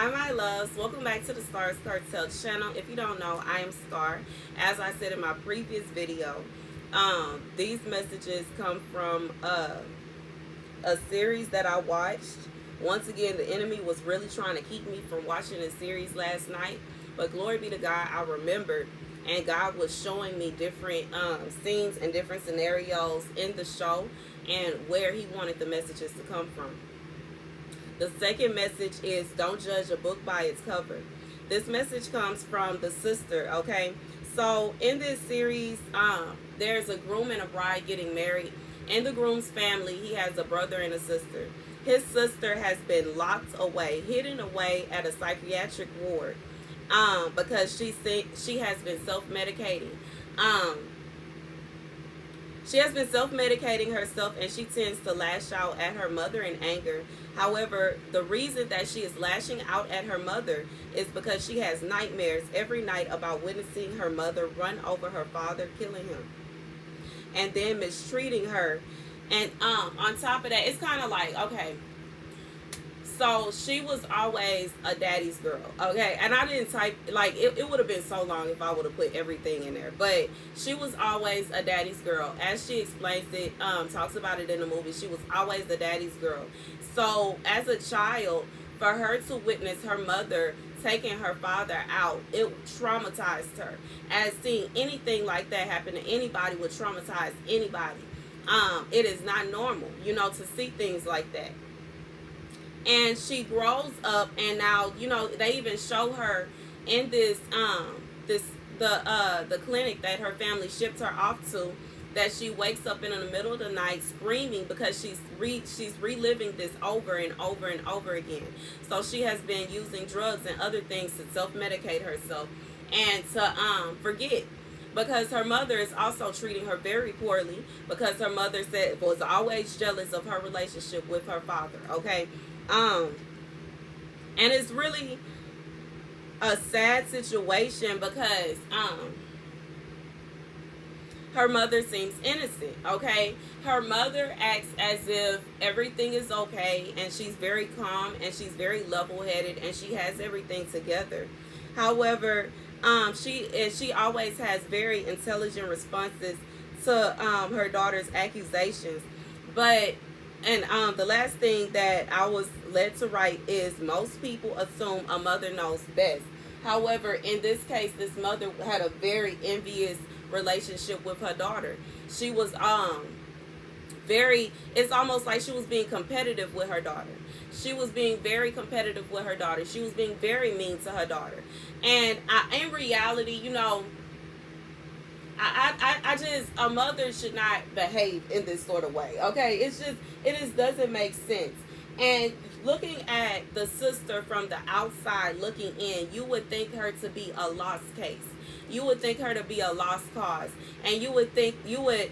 Hi, my loves. Welcome back to the Starscartel channel. If you don't know, I am Star. As I said in my previous video, these messages come from a series that I watched. Once again, the enemy was really trying to keep me from watching the series last night. But glory be to God, I remembered. And God was showing me different scenes and different scenarios in the show and where He wanted the messages to come from. The second message is don't judge a book by its cover. This message comes from the sister, okay? So in this series, there's a groom and a bride getting married. In the groom's family, he has a brother and a sister. His sister has been locked away, hidden away at a psychiatric ward because she has been self-medicating. She has been self-medicating herself, and she tends to lash out at her mother in anger. However, the reason that she is lashing out at her mother is because she has nightmares every night about witnessing her mother run over her father, killing him, and then mistreating her. And on top of that, it's kind of like, okay, so she was always a daddy's girl, okay? And I didn't type, like, it would have been so long if I would have put everything in there. But she was always a daddy's girl. As she explains it, talks about it in the movie, she was always the daddy's girl. So as a child, for her to witness her mother taking her father out, it traumatized her. As seeing anything like that happen to anybody would traumatize anybody. It is not normal, to see things like that. And she grows up, and now they even show her in this the clinic that her family shipped her off to, that she wakes up in the middle of the night screaming because she's reliving this over and over and over again. So she has been using drugs and other things to self-medicate herself and to forget, because her mother is also treating her very poorly, because her mother was always jealous of her relationship with her father, okay? And it's really a sad situation because her mother seems innocent, okay? Her mother acts as if everything is okay, and she's very calm, and she's very level-headed, and she has everything together. However, she always has very intelligent responses to her daughter's accusations. But the last thing that I was led to write is most people assume a mother knows best. However, in this case, this mother had a very envious relationship with her daughter. She was it's almost like she was being competitive with her daughter. She was being very competitive with her daughter. She was being very mean to her daughter. And in reality, I just, a mother should not behave in this sort of way, okay? It just doesn't make sense. And looking at the sister from the outside looking in, you would think her to be a lost case. You would think her to be a lost cause. And you would think, you would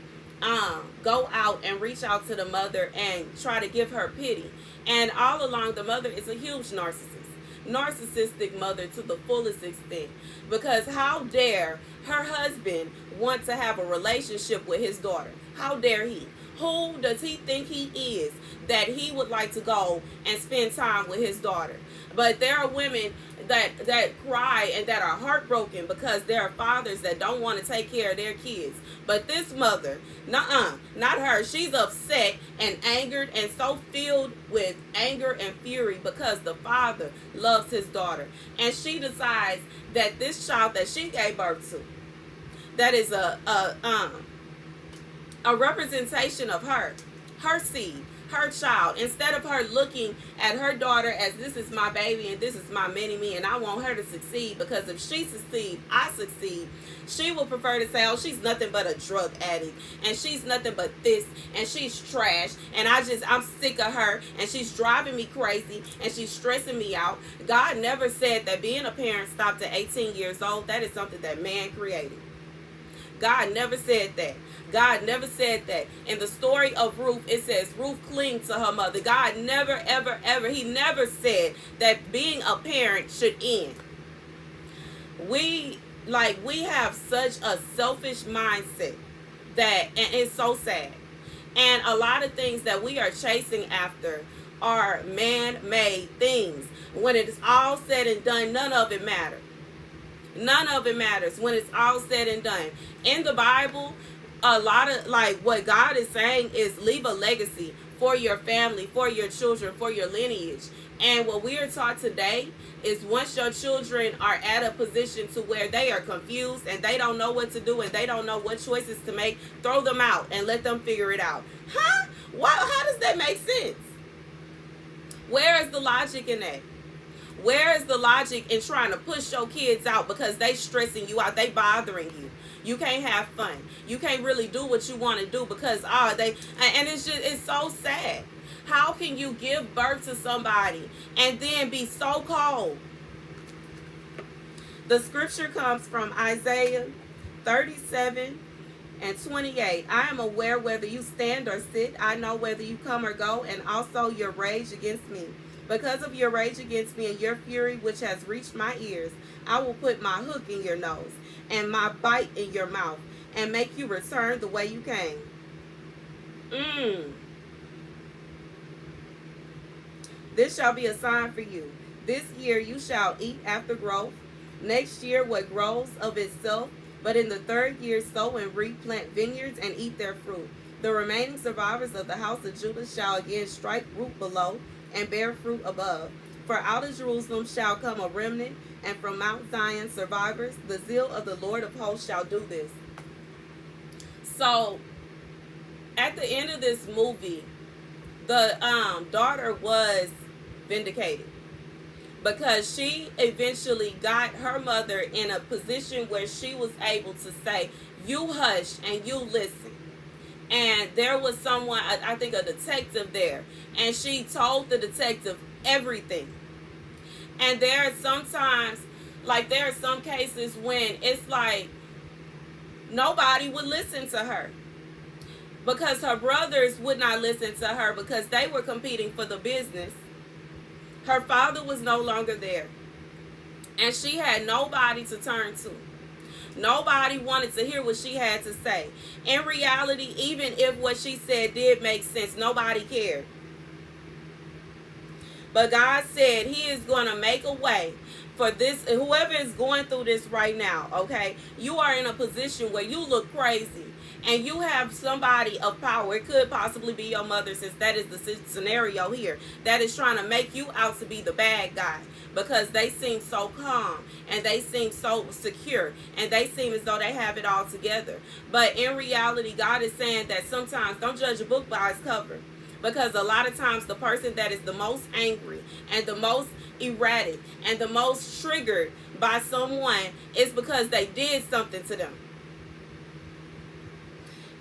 go out and reach out to the mother and try to give her pity. And all along, the mother is a huge narcissistic mother to the fullest extent, because how dare her husband want to have a relationship with his daughter? How dare he? Who does he think he is that he would like to go and spend time with his daughter? But there are women that cry and that are heartbroken because there are fathers that don't want to take care of their kids. But this mother, not her. She's upset and angered and so filled with anger and fury because the father loves his daughter. And she decides that this child that she gave birth to, that is a representation of her seed, her child. Instead of her looking at her daughter as, this is my baby and this is my mini-me and I want her to succeed, because if she succeeds, I succeed, she will prefer to say, oh, she's nothing but a drug addict, and she's nothing but this, and she's trash, and I'm sick of her, and she's driving me crazy, and she's stressing me out. God never said that being a parent stopped at 18 years old. That is something that man created. God never said that. God never said that. In the story of Ruth, it says Ruth clinged to her mother. God never, ever, ever, he never said that being a parent should end. We have such a selfish mindset and it's so sad. And a lot of things that we are chasing after are man-made things. When it is all said and done, none of it matters. None of it matters when it's all said and done. In the Bible, a lot of, like, what God is saying is leave a legacy for your family, for your children, for your lineage. And what we are taught today is once your children are at a position to where they are confused and they don't know what to do and they don't know what choices to make, throw them out and let them figure it out. Huh? Why? How does that make sense? Where is the logic in that? Where is the logic in trying to push your kids out because they stressing you out, they bothering you? You can't have fun. You can't really do what you want to do because and it's so sad. How can you give birth to somebody and then be so cold? The scripture comes from Isaiah 37:28. I am aware whether you stand or sit. I know whether you come or go, and also your rage against me. Because of your rage against me and your fury which has reached my ears, I will put my hook in your nose and my bite in your mouth and make you return the way you came. This shall be a sign for you. This year you shall eat after growth. Next year what grows of itself. But in the third year sow and reap, plant vineyards and eat their fruit. The remaining survivors of the house of Judah shall again strike root below and bear fruit above. For out of Jerusalem shall come a remnant, and from Mount Zion survivors. The zeal of the Lord of hosts shall do this. So, at the end of this movie, the daughter was vindicated because she eventually got her mother in a position where she was able to say, you hush and you listen. And there was someone, I think a detective there, and she told the detective everything. And there are sometimes, like there are some cases when it's like nobody would listen to her because her brothers would not listen to her because they were competing for the business. Her father was no longer there, and she had nobody to turn to. Nobody wanted to hear what she had to say. In reality, even if what she said did make sense, nobody cared. But God said he is going to make a way for this, whoever is going through this right now, okay? You are in a position where you look crazy and you have somebody of power. It could possibly be your mother, since that is the scenario here, that is trying to make you out to be the bad guy because they seem so calm and they seem so secure and they seem as though they have it all together. But in reality, God is saying that sometimes don't judge a book by its cover. Because a lot of times the person that is the most angry and the most erratic and the most triggered by someone is because they did something to them.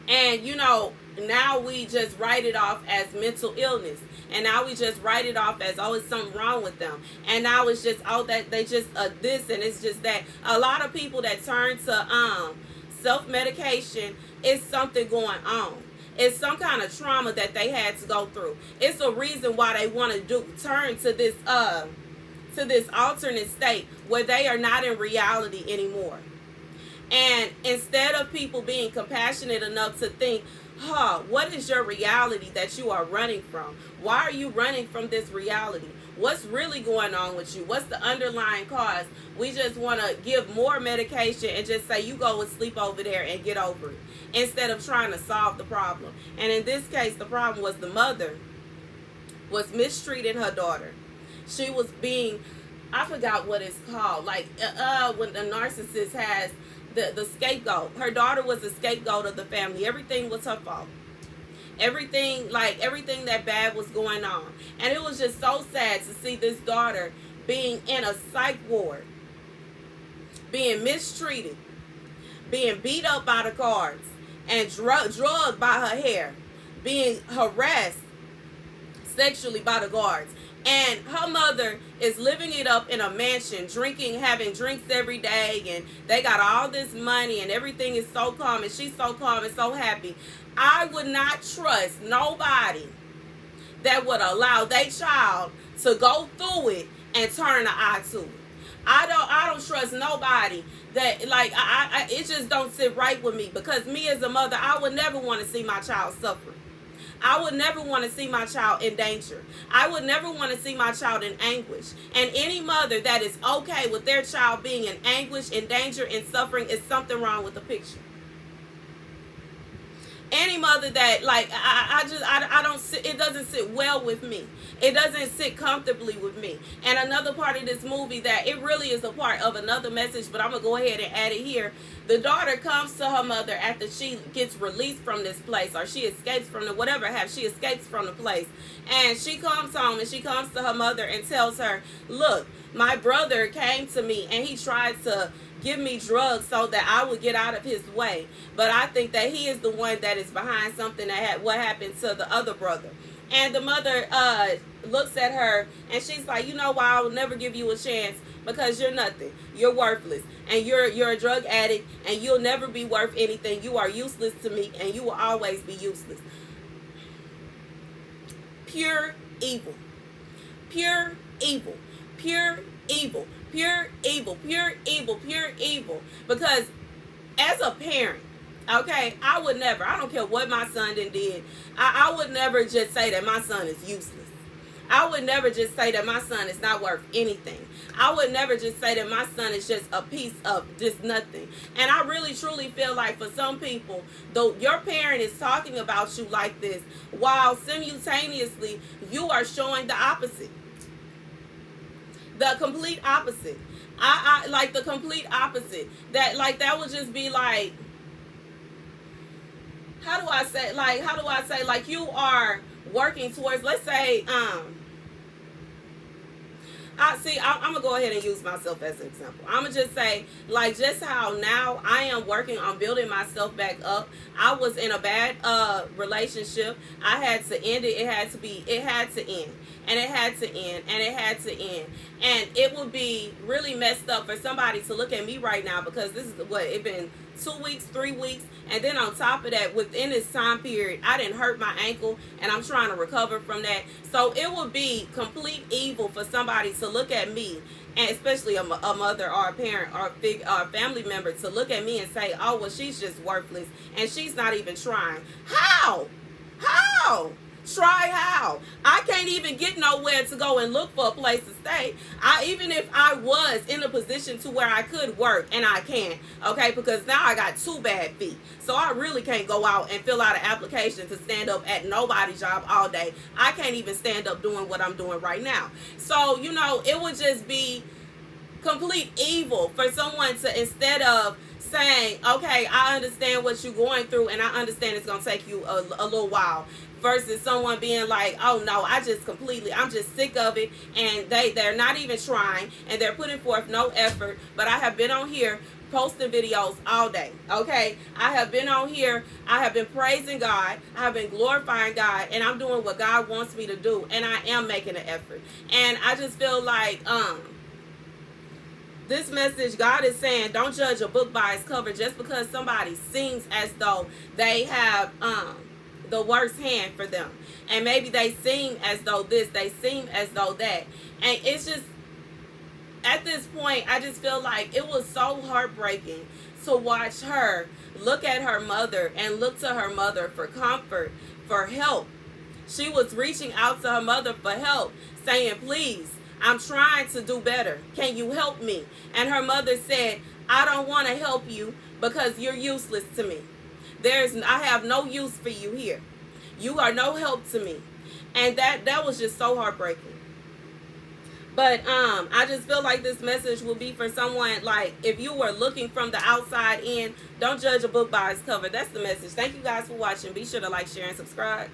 And, you know, now we just write it off as mental illness. And now we just write it off as, oh, it's something wrong with them. And now it's just, oh, that they just this and it's just that. A lot of people that turn to self-medication, is something going on. It's some kind of trauma that they had to go through. It's a reason why they want to turn to this alternate state where they are not in reality anymore. And instead of people being compassionate enough to think, what is your reality that you are running from? Why are you running from this reality? What's really going on with you? What's the underlying cause? We just want to give more medication and just say, you go and sleep over there and get over it, instead of trying to solve the problem. And in this case, the problem was the mother was mistreating her daughter. She was being, I forgot what it's called, like when the narcissist has the scapegoat. Her daughter was the scapegoat of the family. Everything was her fault. Everything that bad was going on. And it was just so sad to see this daughter being in a psych ward, being mistreated, being beat up by the guards, and drugged by her hair, being harassed sexually by the guards. And her mother is living it up in a mansion, drinking, having drinks every day, and they got all this money and everything is so calm, and she's so calm and so happy. I would not trust nobody that would allow their child to go through it and turn an eye to it. I don't trust nobody that, like, it just don't sit right with me, because me as a mother, I would never want to see my child suffer. I would never want to see my child in danger. I would never want to see my child in anguish. And any mother that is okay with their child being in anguish, in danger, in suffering, is something wrong with the picture. Any mother that, like, I don't sit, it doesn't sit well with me. It doesn't sit comfortably with me. And another part of this movie that it really is a part of another message, but I'm gonna go ahead and add it here. The daughter comes to her mother after she gets released from this place, or she escapes from the whatever she escapes from the place, and she comes home and she comes to her mother and tells her, look, my brother came to me and he tried to give me drugs so that I would get out of his way. But I think that he is the one that is behind something that what happened to the other brother. And the mother looks at her and she's like, you know why I will never give you a chance? Because you're nothing. You're worthless. And you're a drug addict and you'll never be worth anything. You are useless to me and you will always be useless. Pure evil. Pure evil. Pure evil. Pure evil, pure evil, pure evil. Because as a parent, okay, I would never, I don't care what my son did, I would never just say that my son is useless. I would never just say that my son is not worth anything. I would never just say that my son is just a piece of just nothing. And I really truly feel like for some people, though your parent is talking about you like this, while simultaneously you are showing the opposite. The complete opposite. I like the complete opposite. That would just be like, how do I say like you are working towards, let's say, I'm gonna go ahead and use myself as an example. I'm gonna just say, like, just how now I am working on building myself back up. I was in a bad relationship. I had to end it. It had to end. And it had to end. And it had to end. And it would be really messed up for somebody to look at me right now, because this is what it been 2 weeks, 3 weeks, and then on top of that, within this time period, I didn't hurt my ankle, and I'm trying to recover from that. So it would be complete evil for somebody to look at me, and especially a mother or a parent or a family member, to look at me and say, oh, well, she's just worthless, and she's not even trying. How? Try how? I can't even get nowhere to go and look for a place to stay. Even if I was in a position to where I could work, and I can't, okay, because now I got 2 bad feet. So I really can't go out and fill out an application to stand up at nobody's job all day. I can't even stand up doing what I'm doing right now. So, it would just be complete evil for someone to, instead of saying, okay, I understand what you're going through, and I understand it's going to take you a little while, versus someone being like, oh no, I'm just sick of it, and they're not even trying, and they're putting forth no effort. But I have been on here posting videos all day, okay? I have been on here, I have been praising God, I have been glorifying God, and I'm doing what God wants me to do, and I am making an effort. And I just feel like, this message, God is saying, don't judge a book by its cover. Just because somebody seems as though they have the worst hand for them, and maybe they seem as though this, they seem as though that, and it's just, at this point, I just feel like it was so heartbreaking to watch her look at her mother and look to her mother for comfort, for help. She was reaching out to her mother for help, saying, please, I'm trying to do better. Can you help me? And her mother said, I don't want to help you because you're useless to me. I have no use for you here. You are no help to me. And that was just so heartbreaking. But I just feel like this message will be for someone, like, if you were looking from the outside in, don't judge a book by its cover. That's the message. Thank you guys for watching. Be sure to like, share, and subscribe.